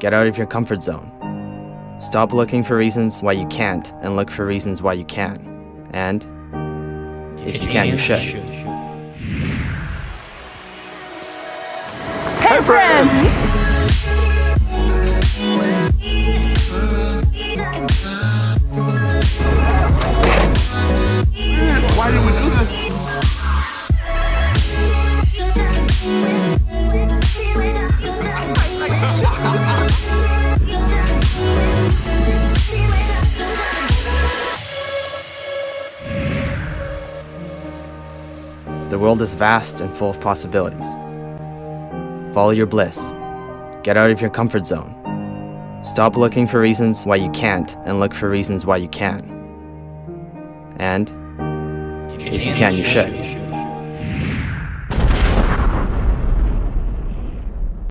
Get out of your comfort zone. Stop looking for reasons why you can't and look for reasons why you can. And if you can, you should. Hey friends! Why did we do this? The world is vast and full of possibilities. Follow your bliss. Get out of your comfort zone. Stop looking for reasons why you can't and look for reasons why you can. And if you can, you should.